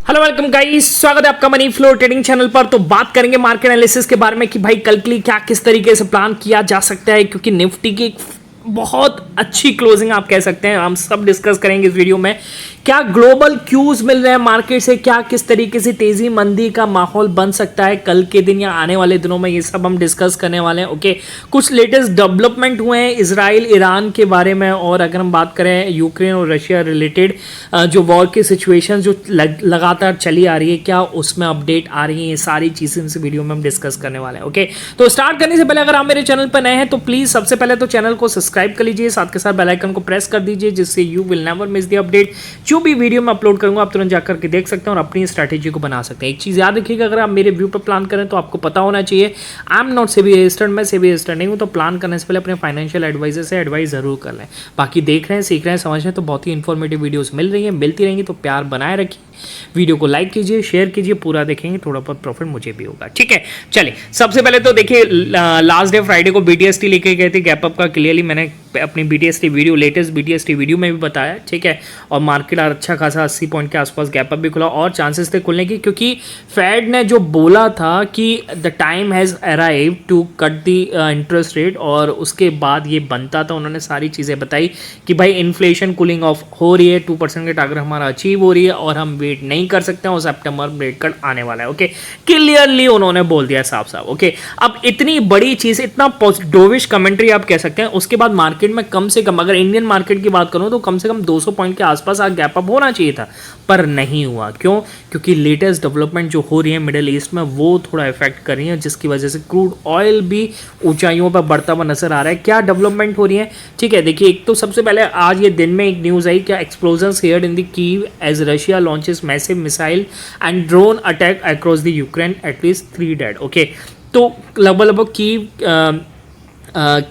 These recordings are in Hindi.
हेलो वेलकम गाइस, स्वागत है आपका मनी फ्लो ट्रेडिंग चैनल पर। तो बात करेंगे मार्केट एनालिसिस के बारे में कि भाई कल के लिए क्या किस तरीके से प्लान किया जा सकता है, क्योंकि निफ्टी की एक बहुत अच्छी क्लोजिंग आप कह सकते हैं। हम सब डिस्कस करेंगे इस वीडियो में। क्या ग्लोबल क्यूज मिल रहे हैं मार्केट से, क्या किस तरीके से तेजी मंदी का माहौल बन सकता है कल के दिन या आने वाले दिनों में, ये सब हम डिस्कस करने वाले हैं। ओके, कुछ लेटेस्ट डेवलपमेंट हुए हैं इजराइल ईरान के बारे में, और अगर हम बात करें यूक्रेन और रशिया रिलेटेड जो वॉर की सिचुएशन जो लगातार चली आ रही है, क्या उसमें अपडेट आ रही है, ये सारी चीजें इस वीडियो में हम डिस्कस करने वाले हैं। ओके, तो स्टार्ट करने से पहले अगर आप मेरे चैनल पर नए हैं तो प्लीज सबसे पहले तो चैनल को सब्सक्राइब कर लीजिए, साथ के साथ बेल आइकन को प्रेस कर दीजिए, जिससे you will never miss the update. जो भी वीडियो मैं अपलोड करूंगा आप तुरंत जाकर के देख सकते हैं और अपनी स्ट्रैटेजी को बना सकते हैं। एक चीज याद रखिएगा, अगर आप मेरे व्यू पर प्लान करें तो आपको पता होना चाहिए I am not SEBI registered, मैं सेबी रजिस्टर्ड नहीं हूं। तो प्लान करने से पहले अपने फाइनेंशियल एडवाइजर से एडवाइस जरूर कर लें। बाकी देख रहे हैं, सीख रहे हैं, समझ रहे हैं तो बहुत ही इंफॉर्मेटिव वीडियोस मिल रही है, मिलती रहेंगी। तो प्यार बनाए रखिए, वीडियो को लाइक कीजिए, शेयर कीजिए, पूरा देखेंगे, थोड़ा बहुत प्रॉफिट मुझे भी होगा। ठीक है, चलिए सबसे पहले तो देखिए, लास्ट डे फ्राइडे को बीटीएसटी लेके गए थे गैप अप का। क्लियरली मैंने अपनी BTST video, latest BTST video में भी बताया। ठीक है, और मार्केट अच्छा खासा 80 पॉइंट के आसपास गैप अप भी खुला, और चांसेस थे खुलने की, क्योंकि फेड ने जो बोला था कि the time has arrive to cut the interest rate, और उसके बाद ये बनता था। उन्होंने सारी चीज़ें बताई कि भाई इन्फ्लेशन कूलिंग ऑफ हो रही है, 2% का टारगेट हमारा अचीव हो रही है, और हम वेट नहीं कर सकते हैं, और सितंबर में रेट कट आने वाला है। ओके, क्लियरली उन्होंने बोल दिया साफ साफ। ओके, अब इतनी बड़ी चीज़, इतना डोविश कमेंट्री आप कह सकते हैं, उसके बाद मार्केट में कम से कम, अगर इंडियन मार्केट की बात करूं तो कम से कम 200 पॉइंट के आसपास आज गैप अप होना चाहिए था, पर नहीं हुआ। क्यों? क्योंकि लेटेस्ट डेवलपमेंट जो हो रही है मिडिल ईस्ट में, वो थोड़ा इफेक्ट कर रही है, जिसकी वजह से क्रूड ऑयल भी ऊंचाइयों पर बढ़ता हुआ नजर आ रहा है। क्या डेवलपमेंट हो रही है? ठीक है, देखिए, एक तो सबसे पहले आज ये दिन में एक न्यूज आई, क्या explosions heard in the Kyiv as Russia launches massive missile and drone attack across the Ukraine, at least 3 dead. Okay, तो लगभग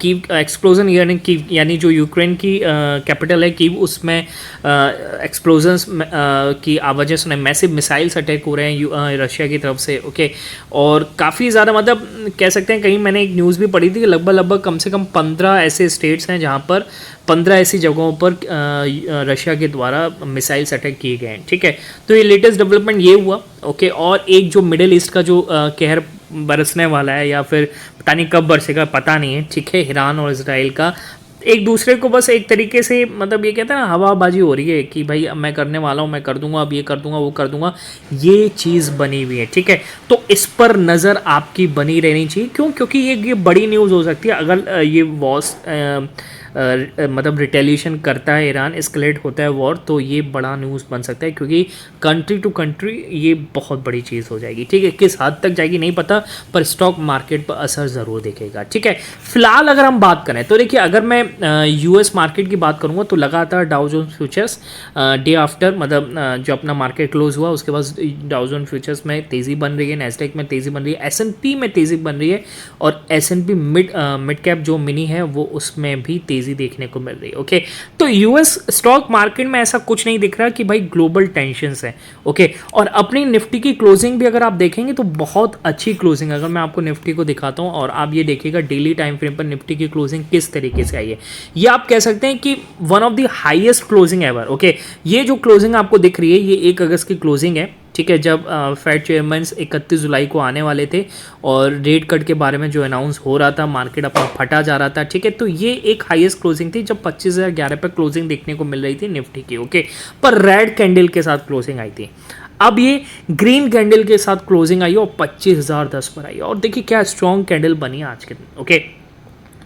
कीव एक्सप्लोजन यानी जो यूक्रेन की कैपिटल है कीव, उसमें एक्सप्लोजन्स की वजह से मैसिव मिसाइल्स अटैक हो रहे हैं रशिया की तरफ से। ओके, और काफ़ी ज़्यादा, मतलब कह सकते हैं, कहीं मैंने एक न्यूज़ भी पढ़ी थी कि लगभग कम से कम 15 ऐसे स्टेट्स हैं जहाँ पर 15 ऐसी जगहों पर रशिया के द्वारा मिसाइल्स अटैक किए गए हैं। ठीक है, तो ये लेटेस्ट डेवलपमेंट ये हुआ। ओके, और एक जो मिडिल ईस्ट का जो कहर बरसने वाला है, या फिर पता नहीं कब बरसेगा, पता नहीं है। ठीक है, ईरान और इजराइल का एक दूसरे को बस एक तरीके से, मतलब ये कहते हैं ना, हवाबाजी हो रही है कि भाई अब मैं करने वाला हूँ, मैं कर दूंगा, अब ये कर दूंगा, वो कर दूंगा, ये चीज़ बनी हुई है। ठीक है, तो इस पर नज़र आपकी बनी रहनी चाहिए। क्यों? क्योंकि ये बड़ी न्यूज़ हो सकती है अगर ये वॉस मतलब रिटेलिएशन करता है ईरान, एस्केलेट होता है वॉर, तो ये बड़ा न्यूज़ बन सकता है, क्योंकि कंट्री टू कंट्री ये बहुत बड़ी चीज़ हो जाएगी। ठीक है, किस हद तक जाएगी नहीं पता, पर स्टॉक मार्केट पर असर ज़रूर दिखेगा। ठीक है, फिलहाल अगर हम बात करें तो देखिए, अगर मैं यूएस मार्केट की बात करूँगा तो लगातार Dow Jones futures day after, मतलब जो अपना मार्केट क्लोज हुआ उसके बाद डाउ जोन्स फ्यूचर्स में तेज़ी बन रही है, नैस्डैक में तेज़ी बन रही है, S&P में तेज़ी बन रही है, और S&P मिड कैप जो मिनी है वो उसमें भी तेज़ी देखने को मिल रही है। ओके, तो यूएस स्टॉक मार्केट में ऐसा कुछ नहीं दिख रहा कि भाई ग्लोबल टेंशंस है। ओके, और अपनी निफ्टी की क्लोजिंग भी अगर आप देखेंगे तो बहुत अच्छी क्लोजिंग, अगर मैं आपको निफ्टी को दिखाता हूं और आप ये देखिएगा डेली टाइम फ्रेम पर निफ्टी की क्लोजिंग किस तरीके से आई है, ये आप कह सकते हैं कि one of the highest closing ever. Okay, ये जो क्लोजिंग आपको दिख रही है ये 1 अगस्त की क्लोजिंग है। ठीक है, जब फेड चेयरमैन 31 जुलाई को आने वाले थे और रेट कट के बारे में जो अनाउंस हो रहा था, मार्केट अपना फटा जा रहा था। ठीक है, तो ये एक हाईएस्ट क्लोजिंग थी जब 25,011 पर क्लोजिंग देखने को मिल रही थी निफ्टी की। ओके, पर रेड कैंडल के साथ क्लोजिंग आई थी। अब ये ग्रीन कैंडल के साथ क्लोजिंग आई और 25,010 पर आई, और देखिए क्या स्ट्रॉन्ग कैंडल बनी आज के दिन। ओके,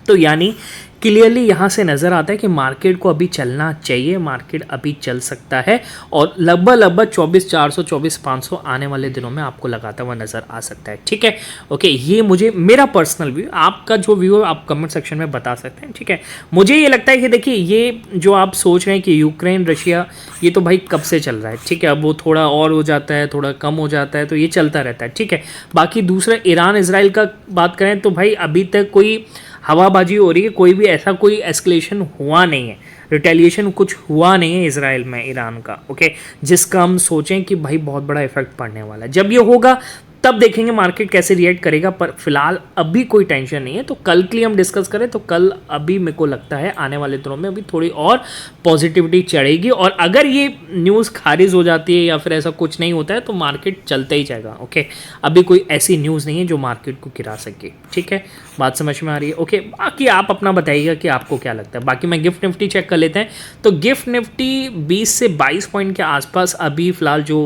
तो यानी क्लियरली यहाँ से नज़र आता है कि मार्केट को अभी चलना चाहिए, मार्केट अभी चल सकता है, और लगभग 24,400 24,500 आने वाले दिनों में आपको लगाता हुआ नज़र आ सकता है। ठीक है, ओके, ये मुझे मेरा पर्सनल व्यू, आपका जो व्यू है आप कमेंट सेक्शन में बता सकते हैं। ठीक है, मुझे ये लगता है कि देखिए, ये जो आप सोच रहे हैं कि यूक्रेन रशिया, ये तो भाई कब से चल रहा है। ठीक है, अब वो थोड़ा और हो जाता है, थोड़ा कम हो जाता है, तो ये चलता रहता है। ठीक है, बाकी दूसरा ईरान इजराइल का बात करें तो भाई अभी तक कोई हवाबाजी हो रही है, कोई भी ऐसा कोई एस्केलेशन हुआ नहीं है, रिटेलिएशन कुछ हुआ नहीं है इजराइल में ईरान का। ओके, जिसका हम सोचें कि भाई बहुत बड़ा इफेक्ट पड़ने वाला है। जब ये होगा तब देखेंगे मार्केट कैसे रिएक्ट करेगा। पर फिलहाल अभी कोई टेंशन नहीं है, तो कल के लिए हम डिस्कस करें तो कल अभी मेरे को लगता है आने वाले दिनों में अभी थोड़ी और पॉजिटिविटी चढ़ेगी, और अगर ये न्यूज़ खारिज हो जाती है या फिर ऐसा कुछ नहीं होता है तो मार्केट चलता ही जाएगा। ओके, अभी कोई ऐसी न्यूज़ नहीं है जो मार्केट को गिरा सके। ठीक है, बात समझ में आ रही है? ओके, बाकी आप अपना बताइएगा कि आपको क्या लगता है। बाकी मैं गिफ्ट निफ्टी चेक कर लेते हैं। तो गिफ्ट निफ्टी 20 से 22 पॉइंट के आसपास अभी फिलहाल जो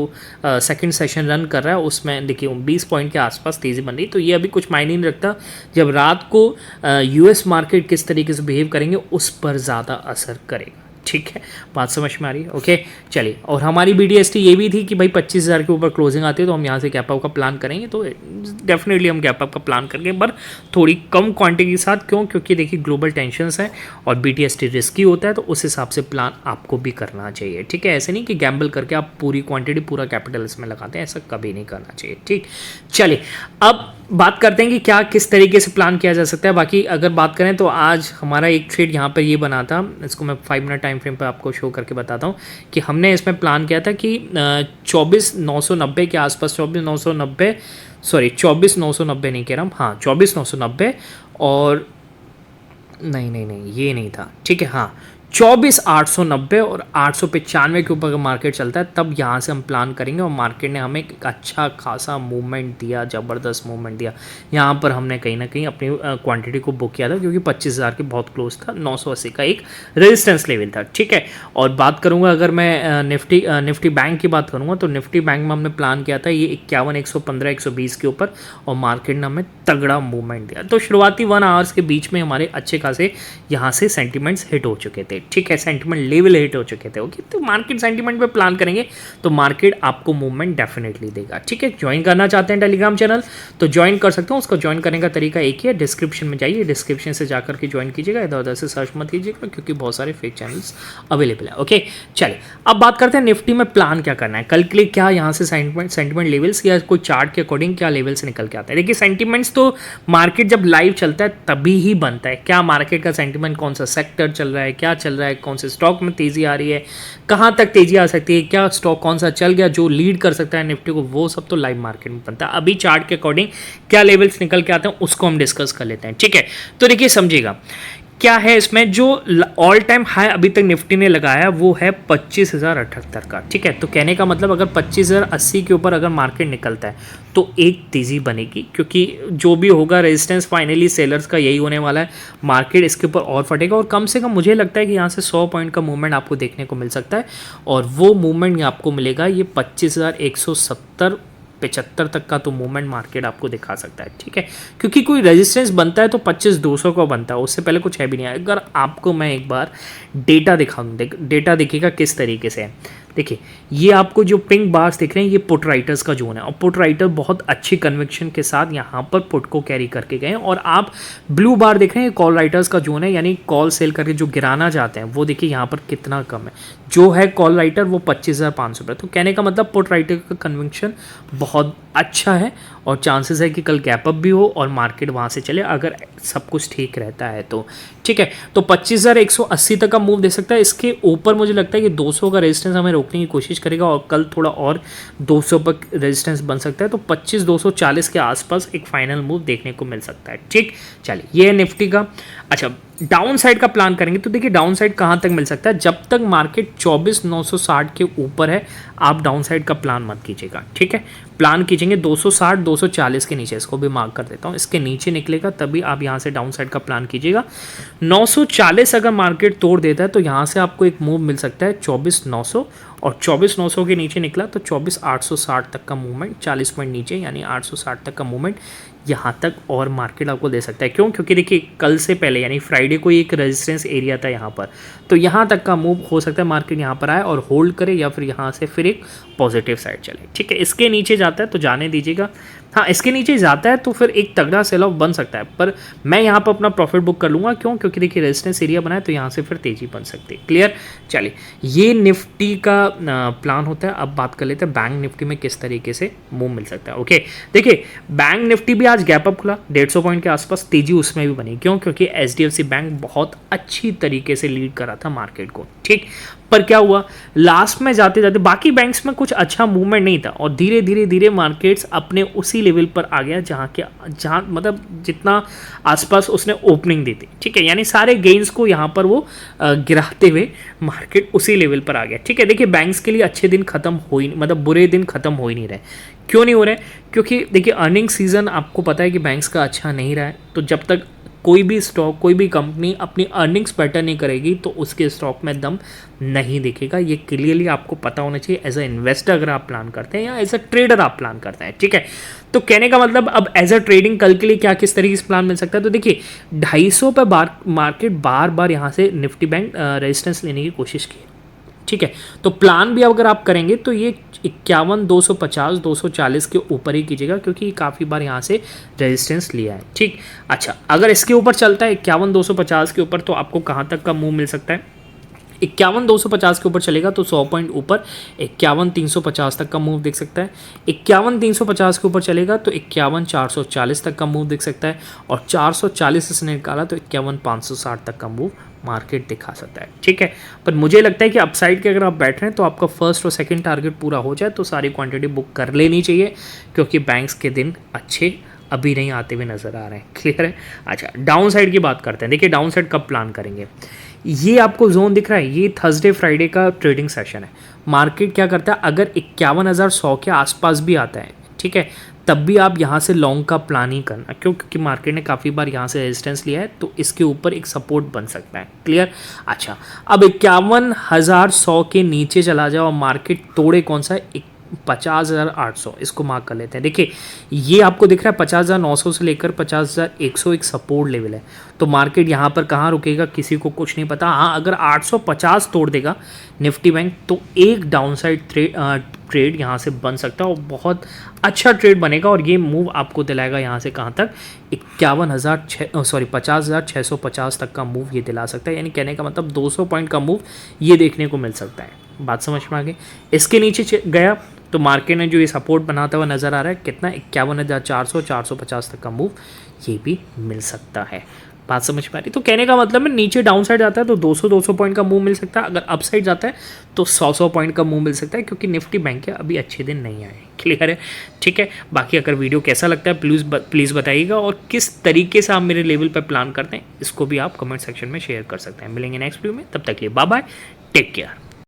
सेकंड सेशन रन कर रहा है उसमें देखिए 20 पॉइंट के आसपास तेज़ी बन रही, तो ये अभी कुछ मायने नहीं रखता। जब रात को यूएस मार्केट किस तरीके से बिहेव करेंगे उस पर ज़्यादा असर करेगा। ठीक है, बात समझ में आ रही है? ओके, चलिए। और हमारी BDST ये भी थी कि भाई 25,000 के ऊपर क्लोजिंग आती है तो हम यहाँ से गैप अप का प्लान करेंगे, तो डेफिनेटली हम गैप अप का प्लान करेंगे, पर थोड़ी कम क्वांटिटी के साथ। क्यों? क्योंकि देखिए ग्लोबल टेंशन्स हैं और BDST रिस्की होता है, तो उस हिसाब से प्लान आपको भी करना चाहिए। ठीक है, ऐसे नहीं कि गैम्बल करके आप पूरी क्वांटिटी पूरा कैपिटल इसमें लगाते हैं, ऐसा कभी नहीं करना चाहिए। ठीक, चलिए अब बात करते हैं कि क्या किस तरीके से प्लान किया जा सकता है। बाकी अगर बात करें तो आज हमारा एक ट्रेड यहाँ पर ये बना था, इसको मैं 5 मिनट टाइम फ्रेम पर आपको शो करके बताता हूँ कि हमने इसमें प्लान किया था कि 24,990 के आसपास, 24,990 सॉरी 24,990 नहीं कह रहा हूँ, हाँ 24,990 और नहीं ये नहीं था। ठीक है, हाँ 24,890 और 895 के ऊपर अगर मार्केट चलता है तब यहाँ से हम प्लान करेंगे। और मार्केट ने हमें एक अच्छा खासा मूवमेंट दिया, ज़बरदस्त मूवमेंट दिया। यहाँ पर हमने कहीं ना कहीं अपनी क्वांटिटी को बुक किया था क्योंकि 25,000 के बहुत क्लोज था, 980 का एक रेजिस्टेंस लेवल था। ठीक है, और बात करूँगा अगर मैं निफ्टी बैंक की बात करूँगा तो निफ्टी बैंक में हमने प्लान किया था ये 51, 115, 120 के ऊपर, और मार्केट ने हमें तगड़ा मूवमेंट दिया। तो शुरुआती 1 आवर्स के बीच में हमारे अच्छे खासे यहाँ से सेंटिमेंट्स हिट हो चुके थे। ठीक है, सेंटिमेंट लेवल हिट हो चुके थे। ओके, तो मार्केट सेंटिमेंट पे प्लान करेंगे तो मार्केट आपको मूवमेंट डेफिनेटली देगा। ठीक है, ज्वाइन करना चाहते हैं टेलीग्राम चैनल तो ज्वाइन कर सकते हो। उसको ज्वाइन करने का तरीका एक ही है, डिस्क्रिप्शन में जाइए, डिस्क्रिप्शन से जाकर के ज्वाइन कीजिएगा, इधर उधर से सर्च मत कीजिएगा क्योंकि बहुत सारे फेक चैनल्स अवेलेबल है। ओके, चलिए अब बात करते हैं निफ्टी में प्लान क्या करना है कल के लिए। क्या यहाँ से सेंटिमेंट लेवल्स या कोई चार्ट के अकॉर्डिंग क्या लेवल से निकल के आता है। देखिए सेंटिमेंट्स तो मार्केट जब लाइव चलता है तभी ही बनता है। क्या मार्केट का सेंटिमेंट, कौन सा सेक्टर चल रहा है, क्या चल रहा है, कौन से स्टॉक में तेजी आ रही है, कहां तक तेजी आ सकती है, क्या स्टॉक कौन सा चल गया जो लीड कर सकता है निफ्टी को, वो सब तो लाइव मार्केट में बनता है। अभी चार्ट के अकॉर्डिंग क्या लेवल्स निकल के आते हैं उसको हम डिस्कस कर लेते हैं। ठीक है, तो देखिए समझिएगा क्या है इसमें, जो ऑल टाइम हाई अभी तक निफ्टी ने लगाया वो है 25,078 का। ठीक है, तो कहने का मतलब अगर 25,080 के ऊपर अगर मार्केट निकलता है तो एक तेज़ी बनेगी, क्योंकि जो भी होगा रेजिस्टेंस फाइनली सेलर्स का यही होने वाला है। मार्केट इसके ऊपर और फटेगा और कम से कम मुझे लगता है कि यहाँ से 100 पॉइंट का मूवमेंट आपको देखने को मिल सकता है, और वो मूवमेंट आपको मिलेगा ये 25,170 75 तक का तो मूवमेंट मार्केट आपको दिखा सकता है। ठीक है, क्योंकि कोई रेजिस्टेंस बनता है तो 25,200 का बनता है, उससे पहले कुछ है भी नहीं। अगर आपको मैं एक बार डेटा दिखाऊं, डेटा देखिएगा किस तरीके से है। देखिए ये आपको जो पिंक बार्स दिख रहे हैं ये पुट राइटर्स का जोन है, और पुट राइटर बहुत अच्छी कन्विक्शन के साथ यहाँ पर पुट को कैरी करके गए हैं। और आप ब्लू बार देख रहे हैं कॉल राइटर्स का जोन है, यानी कॉल सेल करके जो गिराना चाहते हैं वो देखिए यहाँ पर कितना कम है। जो है कॉल राइटर वो 25,500 पर। तो कहने का मतलब पुट राइटर का कन्विक्शन बहुत अच्छा है और चांसेस है कि कल गैप अप भी हो और मार्केट वहाँ से चले अगर सब कुछ ठीक रहता है तो। ठीक है, तो 25,180 तक का मूव दे सकता है। इसके ऊपर मुझे लगता है कि 200 का रेजिस्टेंस हमें रोकने की कोशिश करेगा और कल थोड़ा और 200 पर रेजिस्टेंस बन सकता है, तो 25,240 के आसपास एक फाइनल मूव देखने को मिल सकता है। ठीक, चलिए ये है निफ्टी का। अच्छा, डाउन साइड का प्लान करेंगे तो देखिए डाउन साइड कहाँ तक मिल सकता है। जब तक मार्केट 24,960 के ऊपर है आप डाउन साइड का प्लान मत कीजिएगा। ठीक है, प्लान कीजिएंगे 260 240 के नीचे, इसको भी मार्क कर देता हूँ, इसके नीचे निकलेगा तभी आप यहाँ से डाउन साइड का प्लान कीजिएगा। 940 अगर मार्केट तोड़ देता है तो यहाँ से आपको एक मूव मिल सकता है 24,900, और 24,900 के नीचे निकला तो 24,860 तक का मूवमेंट, 40 पॉइंट नीचे यानी 860 तक का मूवमेंट यहाँ तक और मार्केट आपको दे सकता है। क्यों? क्योंकि देखिए कल से पहले यानी फ्राइडे को एक रेजिस्टेंस एरिया था यहाँ पर, तो यहाँ तक का मूव हो सकता है मार्केट यहाँ पर आए और होल्ड करे या फिर यहाँ से फिर एक पॉजिटिव साइड चले। ठीक है, इसके नीचे जाता है तो जाने दीजिएगा। हाँ, इसके नीचे जाता है तो फिर एक तगड़ा सेल ऑफ बन सकता है, पर मैं यहाँ पर अपना प्रॉफिट बुक कर लूँगा। क्यों? क्योंकि देखिए रेजिस्टेंस एरिया बना है तो यहाँ से फिर तेजी बन सकती है। क्लियर? चलिए ये निफ्टी का प्लान होता है। अब बात कर लेते हैं बैंक निफ्टी में किस तरीके से मूव मिल सकता है। ओके, देखिए बैंक निफ्टी भी आज गैप अप खुला 150 पॉइंट के आसपास, तेजी उसमें भी बनी। क्यों? क्योंकि HDFC बैंक बहुत अच्छी तरीके से लीड कर रहा था मार्केट को। ठीक, पर क्या हुआ, लास्ट में जाते जाते बाकी बैंक्स में कुछ अच्छा मूवमेंट नहीं था और धीरे धीरे धीरे मार्केट्स अपने उसी लेवल पर आ गया जहाँ मतलब जितना आसपास उसने ओपनिंग दी थी, ठीक है। यानी सारे गेन्स को यहाँ पर वो गिराते हुए मार्केट उसी लेवल पर आ गया, ठीक है। देखिए बैंक्स के लिए अच्छे दिन खत्म हो ही, मतलब बुरे दिन खत्म हो ही नहीं रहे। क्यों नहीं हो रहे? क्योंकि देखिए अर्निंग सीजन आपको पता है कि बैंक्स का अच्छा नहीं रहा है, तो जब तक कोई भी स्टॉक, कोई भी कंपनी अपनी अर्निंग्स बेटर नहीं करेगी तो उसके स्टॉक में दम नहीं दिखेगा। ये क्लियरली आपको पता होना चाहिए एज अ इन्वेस्टर अगर आप प्लान करते हैं या एज अ ट्रेडर आप प्लान करते हैं, ठीक है। तो कहने का मतलब अब एज अ ट्रेडिंग कल के लिए क्या किस तरीके से प्लान मिल सकता है, तो देखिए 250 पे मार्केट बार बार यहाँ से निफ्टी बैंक रेजिस्टेंस लेने की कोशिश की, ठीक है। तो प्लान भी अगर आप करेंगे तो ये 51, 250, 240 के ऊपर ही कीजिएगा क्योंकि काफ़ी बार यहाँ से रेजिस्टेंस लिया है, ठीक। अच्छा, अगर इसके ऊपर चलता है 51, 250 के ऊपर तो आपको कहाँ तक का मूव मिल सकता है? 51, 250 के ऊपर चलेगा तो 100 पॉइंट ऊपर 51, 350 तक का मूव देख सकता है। 51, 350 के ऊपर चलेगा तो 51, 440 तक का मूव देख सकता है और 440 से निकाला तो 51, 560 तक का मूव मार्केट दिखा सकता है, ठीक है। पर मुझे लगता है कि अपसाइड के अगर आप बैठ रहे हैं तो आपका फर्स्ट और सेकंड टारगेट पूरा हो जाए तो सारी क्वांटिटी बुक कर लेनी चाहिए क्योंकि बैंक्स के दिन अच्छे अभी नहीं आते हुए नज़र आ रहे हैं, क्लियर है। अच्छा, डाउन साइड की बात करते हैं। देखिए डाउन साइड कब प्लान करेंगे, ये आपको जोन दिख रहा है, ये थर्सडे फ्राइडे का ट्रेडिंग सेशन है। मार्केट क्या करता है, अगर 51,100 के आसपास भी आता है, ठीक है, तब भी आप यहाँ से लॉन्ग का प्लान ही करना, क्योंकि मार्केट ने काफ़ी बार यहाँ से रेजिस्टेंस लिया है तो इसके ऊपर एक सपोर्ट बन सकता है, क्लियर। अच्छा, अब 51,100 के नीचे चला जाओ और मार्केट तोड़े कौन सा, 50,800, इसको मार्क कर लेते हैं। देखिए ये आपको दिख रहा है 50,900 से लेकर 50,100 एक सपोर्ट लेवल है, तो मार्केट यहाँ पर कहाँ रुकेगा किसी को कुछ नहीं पता। हाँ, अगर 850 तोड़ देगा निफ्टी बैंक तो एक डाउनसाइड ट्रेड यहाँ से बन सकता है और बहुत अच्छा ट्रेड बनेगा और ये मूव आपको दिलाएगा यहाँ से कहाँ तक, 50,650 तक का मूव ये दिला सकता है। यानी कहने का मतलब 200 पॉइंट का मूव ये देखने को मिल सकता है। बात समझ में आ गई। इसके नीचे गया तो मार्केट ने जो ये सपोर्ट बनाता हुआ नज़र आ रहा है कितना, 51,400, 450 तक का मूव ये भी मिल सकता है। बात समझ में आ रही। तो कहने का मतलब है नीचे डाउन साइड जाता है तो 200 पॉइंट का मूव मिल सकता है, अगर अप साइड जाता है तो 100 पॉइंट का मूव मिल सकता है क्योंकि निफ्टी बैंक के अभी अच्छे दिन नहीं आए, क्लियर है, ठीक है। बाकी अगर वीडियो कैसा लगता है प्लीज़ बताइएगा और किस तरीके से आप मेरे लेवल पर प्लान करते हैं इसको भी आप कमेंट सेक्शन में शेयर कर सकते हैं। मिलेंगे नेक्स्ट वीडियो में, तब तक के लिए बाय बाय, टेक केयर।